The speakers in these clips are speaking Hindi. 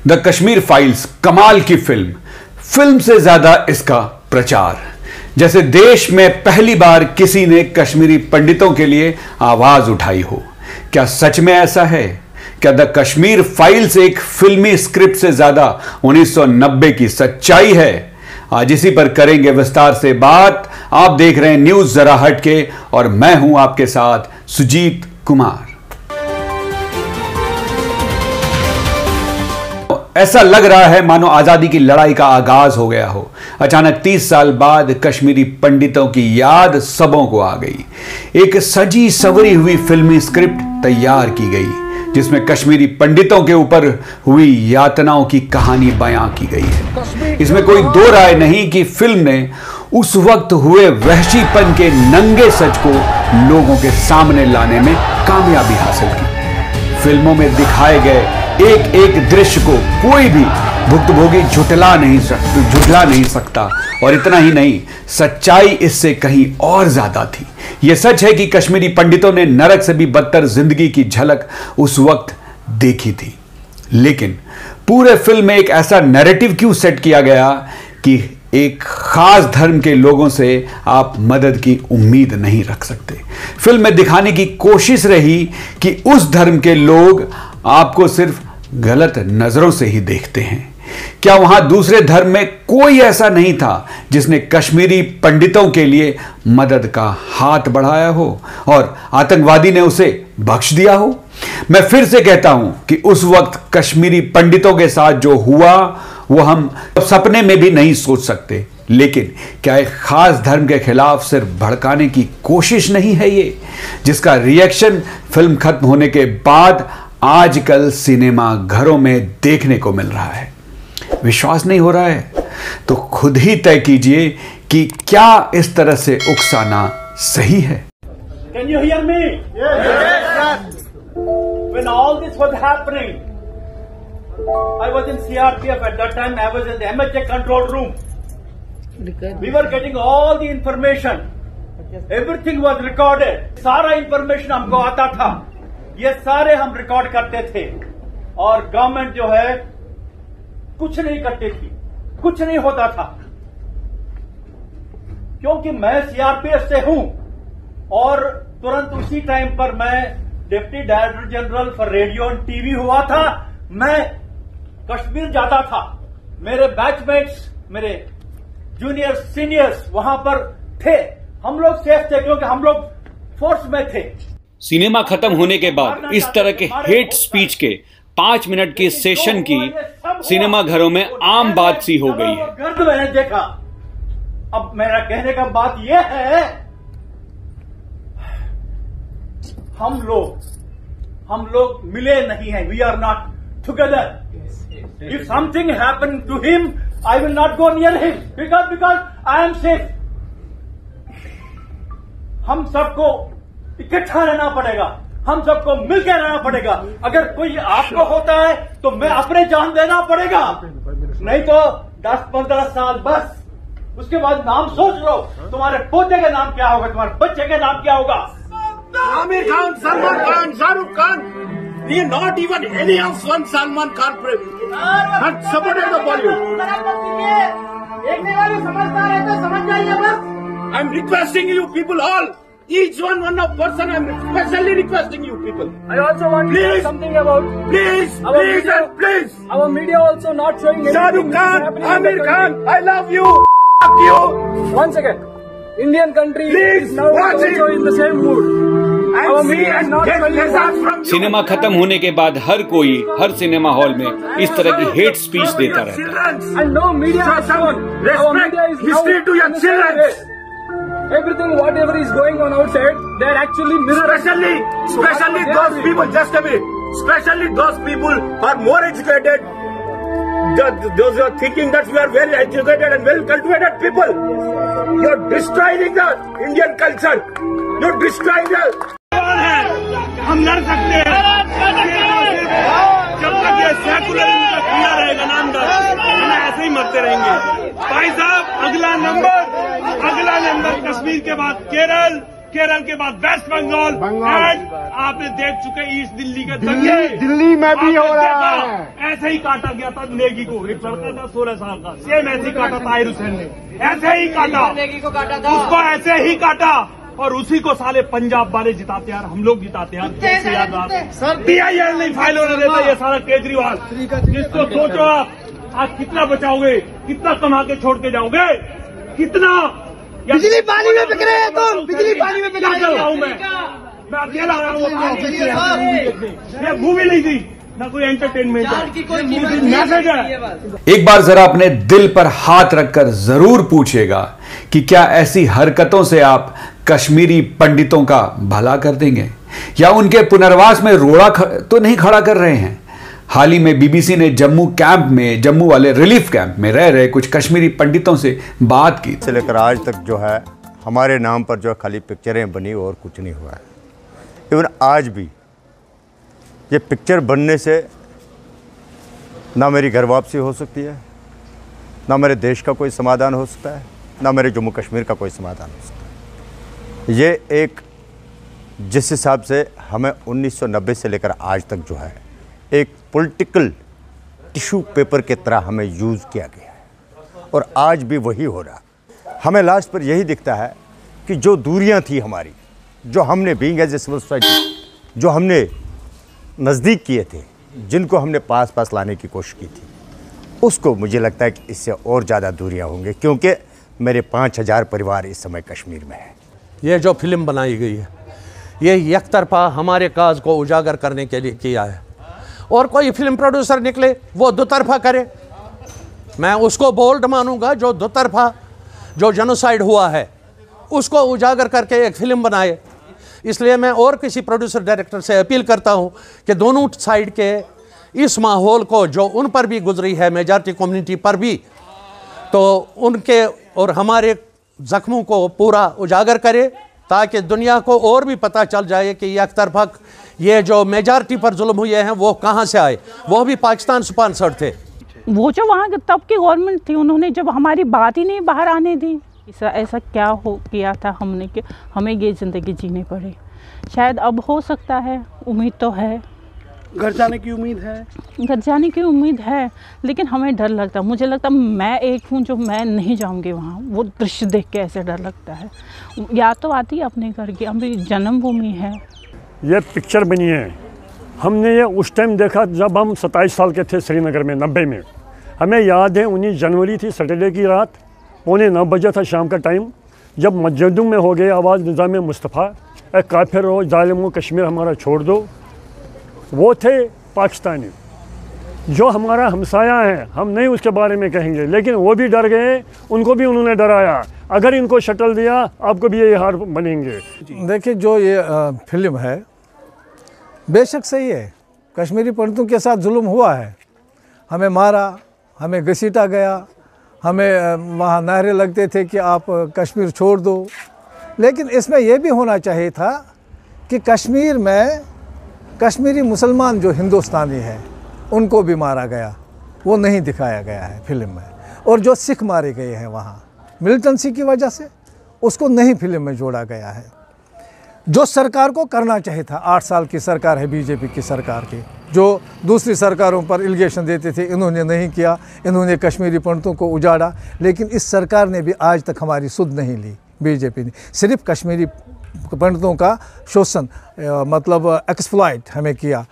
द कश्मीर फाइल्स कमाल की फिल्म से ज्यादा इसका प्रचार। जैसे देश में पहली बार किसी ने कश्मीरी पंडितों के लिए आवाज उठाई हो। क्या सच में ऐसा है? क्या द कश्मीर फाइल्स एक फिल्मी स्क्रिप्ट से ज्यादा 1990 की सच्चाई है? आज इसी पर करेंगे विस्तार से बात। आप देख रहे हैं न्यूज जरा हटके और मैं हूं आपके साथ सुजीत कुमार। ऐसा लग रहा है मानो आजादी की लड़ाई का आगाज हो गया हो। अचानक 30 साल बाद कश्मीरी पंडितों की याद सबों को आ गई। एक सजी सवरी हुई फिल्मी स्क्रिप्ट तैयार की गई जिसमें कश्मीरी पंडितों के ऊपर हुई यातनाओं की कहानी बयां की गई है। इसमें कोई दो राय नहीं कि फिल्म ने उस वक्त हुए वहशीपन के नंगे सच को लोगों के सामने लाने में कामयाबी हासिल की। फिल्मों में दिखाए गए एक एक दृश्य को कोई भी भुक्तभोगी झुठला नहीं सकता। और इतना ही नहीं, सच्चाई इससे कहीं और ज्यादा थी। यह सच है कि कश्मीरी पंडितों ने नरक से भी बदतर जिंदगी की झलक उस वक्त देखी थी। लेकिन पूरे फिल्म में एक ऐसा नैरेटिव क्यों सेट किया गया कि एक खास धर्म के लोगों से आप मदद की उम्मीद नहीं रख सकते। फिल्म में दिखाने की कोशिश रही कि उस धर्म के लोग आपको सिर्फ गलत नजरों से ही देखते हैं। क्या वहां दूसरे धर्म में कोई ऐसा नहीं था जिसने कश्मीरी पंडितों के लिए मदद का हाथ बढ़ाया हो और आतंकवादी ने उसे बख्श दिया हो? मैं फिर से कहता हूं कि उस वक्त कश्मीरी पंडितों के साथ जो हुआ वो हम सपने में भी नहीं सोच सकते। लेकिन क्या एक खास धर्म के खिलाफ सिर्फ भड़काने की कोशिश नहीं है ये, जिसका रिएक्शन फिल्म खत्म होने के बाद आजकल सिनेमा घरों में देखने को मिल रहा है? विश्वास नहीं हो रहा है तो खुद ही तय कीजिए कि क्या इस तरह से उकसाना सही है। Can you hear me? Yes. When all this was happening, I was in CRPF at that time. I was in the MHA control room. We were getting all the information. Everything was recorded. सारा information हमको आता था। ये सारे हम रिकॉर्ड करते थे और गवर्नमेंट जो है कुछ नहीं करती थी, कुछ नहीं होता था। क्योंकि मैं सीआरपीएफ से हूं और तुरंत उसी टाइम पर मैं deputy director general for radio and TV हुआ था। मैं कश्मीर जाता था। मेरे बैचमेट्स, मेरे जूनियर्स, सीनियर्स वहां पर थे। हम लोग सेफ थे क्योंकि हम लोग फोर्स में थे। सिनेमा खत्म होने के बाद इस तरह के हेट स्पीच के 5 मिनट के सेशन की सिनेमा घरों में आम बात सी हो गई है। गर्द मैंने देखा। अब मेरा कहने का बात यह है, हम लोग मिले नहीं हैं। We are not together. If something happen to him I will not go near him because I am safe. हम सबको इकट्ठा रहना पड़ेगा, हम सबको मिलकर रहना पड़ेगा। अगर कोई आपको होता है तो मैं अपने जान देना पड़ेगा, नहीं तो 10-15 साल बस। उसके बाद नाम सोच लो, तुम्हारे पोते का नाम क्या होगा, तुम्हारे बच्चे का नाम क्या होगा। आमिर खान, सलमान खान, शाहरुख खान, ये not even any of one Salman Khan supported the Bollywood. देखने वाले समझदार है तो समझ जाइए बस। I am requesting you people all, each one of person, I'm especially requesting you people. I also want to say something about please, please. Our media also not showing anything. Shahrukh Khan, Amir Khan, I love you. Fuck you. One second. Indian country please, is now also in the same mood. Our media is not showing. Cinema खत्म होने के बाद हर कोई हर सिनेमा हॉल में इस तरह की हेट स्पीच देता रहता है। And no media has shown. Our media is history to your children. Everything, whatever is going on outside, they are actually especially those people. Just a minute. Especially those people who are more educated. Those who are thinking that we are very educated and well cultivated people. You are destroying the Indian culture. You are destroying the. हम लड़ सकते हैं जब तक ये सेकुलरिज्म का किया रहेगा नामदार, हम ऐसे ही मरते रहेंगे। भाई साहब, अगला नंबर कश्मीर के बाद केरल, केरल के बाद वेस्ट बंगाल एंड आपने देख चुके ईस्ट दिल्ली के दंगे। दिल्ली में भी हो रहा है। ऐसे ही काटा गया था नेगी को, एक लड़का था 16 साल का, सेम ऐसे ही काटा ताहिर हुसैन ने, ऐसे ही काटा नेगी को, काटा था उसको, ऐसे ही काटा। और उसी को साले पंजाब वाले जिताते यार, हम लोग जिताते यार। कैसे याद सर PIL नहीं फाइल होने देता ये सारा केजरीवाल। जिसको सोचो आप आज कितना बचाओगे, कितना कमा के छोड़ के जाओगे, कितना बिजली पानी में बिक रहे हैं तुम, बिजली पानी में बिक रहे हो। मैं अकेला आया हूँ, ये मूवी नहीं थी ना कोई एंटरटेनमेंट मैसेज है। एक बार जरा अपने दिल पर हाथ रखकर जरूर पूछेगा कि क्या ऐसी हरकतों से आप कश्मीरी पंडितों का भला कर देंगे या उनके पुनर्वास में रोड़ा तो नहीं खड़ा कर रहे हैं। हाल ही में BBC ने जम्मू वाले रिलीफ कैंप में रह रहे कुछ कश्मीरी पंडितों से बात की। से लेकर आज तक जो है हमारे नाम पर जो खाली पिक्चरें बनी और कुछ नहीं हुआ है। इवन आज भी ये पिक्चर बनने से ना मेरी घर वापसी हो सकती है, ना मेरे देश का कोई समाधान हो सकता है, ना मेरे जम्मू कश्मीर का कोई समाधान हो सकता है। ये एक जिस हिसाब से हमें 1990 से लेकर आज तक जो है एक पॉलिटिकल टिश्यू पेपर के तरह हमें यूज़ किया गया है और आज भी वही हो रहा। हमें लास्ट पर यही दिखता है कि जो दूरियां थी हमारी, जो हमने being as a civil society जो हमने नज़दीक किए थे, जिनको हमने पास पास लाने की कोशिश की थी, उसको मुझे लगता है कि इससे और ज़्यादा दूरियां होंगी, क्योंकि मेरे 5000 परिवार इस समय कश्मीर में हैं। ये जो फिल्म बनाई गई है ये एक तरफा हमारे काज को उजागर करने के लिए किया है और कोई फिल्म प्रोड्यूसर निकले वो दो तरफा करे, मैं उसको बोल्ड मानूंगा। जो दो तरफा जो जेनोसाइड हुआ है उसको उजागर करके एक फिल्म बनाए। इसलिए मैं और किसी प्रोड्यूसर डायरेक्टर से अपील करता हूं कि दोनों साइड के इस माहौल को जो उन पर भी गुजरी है, मेजॉरिटी कम्युनिटी पर भी, तो उनके और हमारे जख्मों को पूरा उजागर करे ताकि दुनिया को और भी पता चल जाए कि एक तरफा ये जो मेजॉरिटी पर जुल्म हुए हैं वो कहाँ से आए, वो भी पाकिस्तान स्पॉन्सर्ड थे। वो जो वहाँ तब की गवर्नमेंट थी, उन्होंने जब हमारी बात ही नहीं बाहर आने दी। ऐसा क्या हो किया था हमने कि हमें ये ज़िंदगी जीनी पड़ी। शायद अब हो सकता है, उम्मीद तो है, घर जाने की उम्मीद है, घर जाने की उम्मीद है, लेकिन हमें डर लगता है। मुझे लगता है मैं एक हूँ जो मैं नहीं जाऊँगी वहाँ। वो दृश्य देख के ऐसे डर लगता है। याद तो आती है अपने घर की, हमारी जन्मभूमि है। ये पिक्चर बनी है, हमने ये उस टाइम देखा जब हम 27 साल के थे, श्रीनगर में 90 में। हमें याद है 19 जनवरी थी, सैटरडे की रात, 8:45 बजे था शाम का टाइम, जब मस्जिदों में हो गए आवाज़ निज़ाम मुस्तफ़ा, ए काफिर हो, जालिमो, कश्मीर हमारा छोड़ दो। वो थे पाकिस्तानी जो हमारा हमसाया है, हम नहीं उसके बारे में कहेंगे, लेकिन वो भी डर गए, उनको भी उन्होंने डराया, अगर इनको शटल दिया आपको भी ये हार बनेंगे। देखिए जो ये फिल्म है बेशक सही है, कश्मीरी पंडितों के साथ जुल्म हुआ है, हमें मारा, हमें घसीटा गया, हमें वहाँ नारे लगते थे कि आप कश्मीर छोड़ दो। लेकिन इसमें यह भी होना चाहिए था कि कश्मीर में कश्मीरी मुसलमान जो हिंदुस्तानी है उनको भी मारा गया, वो नहीं दिखाया गया है फिल्म में। और जो सिख मारे गए हैं वहाँ मिलिटेंसी की वजह से, उसको नहीं फिल्म में जोड़ा गया है। जो सरकार को करना चाहिए था, 8 साल की सरकार है बीजेपी की सरकार की, जो दूसरी सरकारों पर एलिगेशन देते थे, इन्होंने नहीं किया, इन्होंने कश्मीरी पंडितों को उजाड़ा। लेकिन इस सरकार ने भी आज तक हमारी सुध नहीं ली। बीजेपी ने सिर्फ कश्मीरी पंडितों का शोषण मतलब एक्सप्लॉइट हमें किया।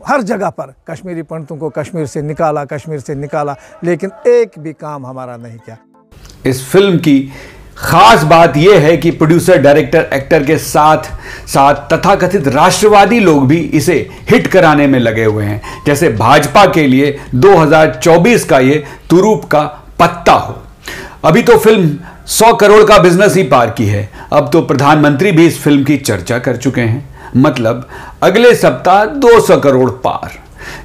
हर जगह पर कश्मीरी पंडितों को कश्मीर से निकाला, लेकिन एक भी काम हमारा नहीं किया। इस फिल्म की खास बात यह है कि प्रोड्यूसर, डायरेक्टर, एक्टर के साथ साथ तथाकथित राष्ट्रवादी लोग भी इसे हिट कराने में लगे हुए हैं, जैसे भाजपा के लिए 2024 का ये तुरूप का पत्ता हो। अभी तो फिल्म 100 करोड़ का बिजनेस ही पार की है, अब तो प्रधानमंत्री भी इस फिल्म की चर्चा कर चुके हैं, मतलब अगले सप्ताह 200 करोड़ पार।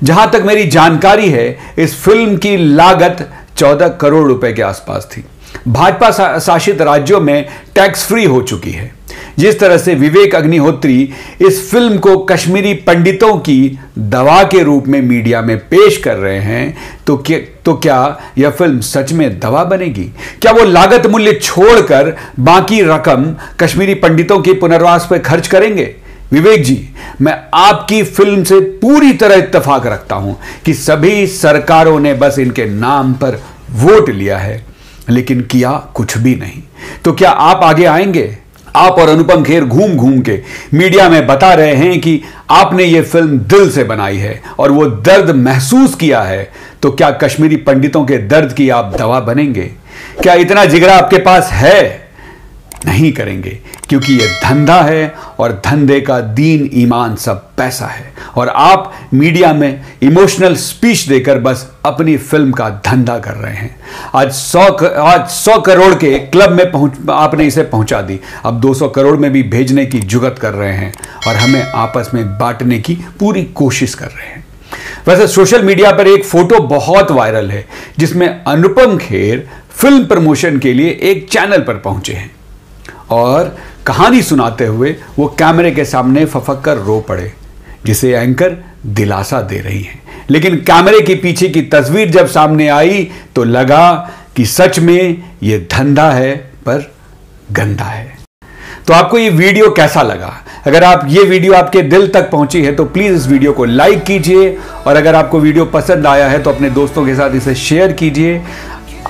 जहां तक मेरी जानकारी है, इस फिल्म की लागत 14 करोड़ रुपए के आसपास थी। भाजपा शासित राज्यों में टैक्स फ्री हो चुकी है। जिस तरह से विवेक अग्निहोत्री इस फिल्म को कश्मीरी पंडितों की दवा के रूप में मीडिया में पेश कर रहे हैं, तो क्या यह फिल्म सच में दवा बनेगी? क्या वो लागत मूल्य छोड़कर बाकी रकम कश्मीरी पंडितों के पुनर्वास पर खर्च करेंगे? विवेक जी, मैं आपकी फिल्म से पूरी तरह इत्तेफाक रखता हूं कि सभी सरकारों ने बस इनके नाम पर वोट लिया है, लेकिन किया कुछ भी नहीं। तो क्या आप आगे आएंगे? आप और अनुपम खेर घूम घूम के मीडिया में बता रहे हैं कि आपने ये फिल्म दिल से बनाई है और वो दर्द महसूस किया है, तो क्या कश्मीरी पंडितों के दर्द की आप दवा बनेंगे? क्या इतना जिगरा आपके पास है? नहीं करेंगे, क्योंकि ये धंधा है और धंधे का दीन ईमान सब पैसा है, और आप मीडिया में इमोशनल स्पीच देकर बस अपनी फिल्म का धंधा कर रहे हैं। आज 100 करोड़ के क्लब में आपने इसे पहुंचा दी, अब 200 करोड़ में भी भेजने की जुगत कर रहे हैं और हमें आपस में बांटने की पूरी कोशिश कर रहे हैं। वैसे सोशल मीडिया पर एक फोटो बहुत वायरल है, जिसमें अनुपम खेर फिल्म प्रमोशन के लिए एक चैनल पर पहुंचे हैं और कहानी सुनाते हुए वो कैमरे के सामने फफक कर रो पड़े, जिसे एंकर दिलासा दे रही हैं। लेकिन कैमरे के पीछे की तस्वीर जब सामने आई तो लगा कि सच में ये धंधा है, पर गंदा है। तो आपको ये वीडियो कैसा लगा? अगर ये वीडियो आपके दिल तक पहुंची है तो प्लीज इस वीडियो को लाइक कीजिए, और अगर आपको वीडियो पसंद आया है तो अपने दोस्तों के साथ इसे शेयर कीजिए।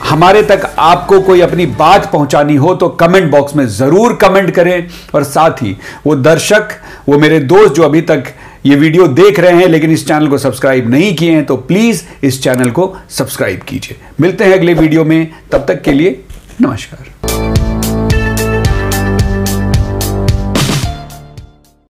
हमारे तक आपको कोई अपनी बात पहुंचानी हो तो कमेंट बॉक्स में जरूर कमेंट करें, और साथ ही वो दर्शक, वो मेरे दोस्त जो अभी तक ये वीडियो देख रहे हैं लेकिन इस चैनल को सब्सक्राइब नहीं किए हैं, तो प्लीज इस चैनल को सब्सक्राइब कीजिए। मिलते हैं अगले वीडियो में, तब तक के लिए नमस्कार।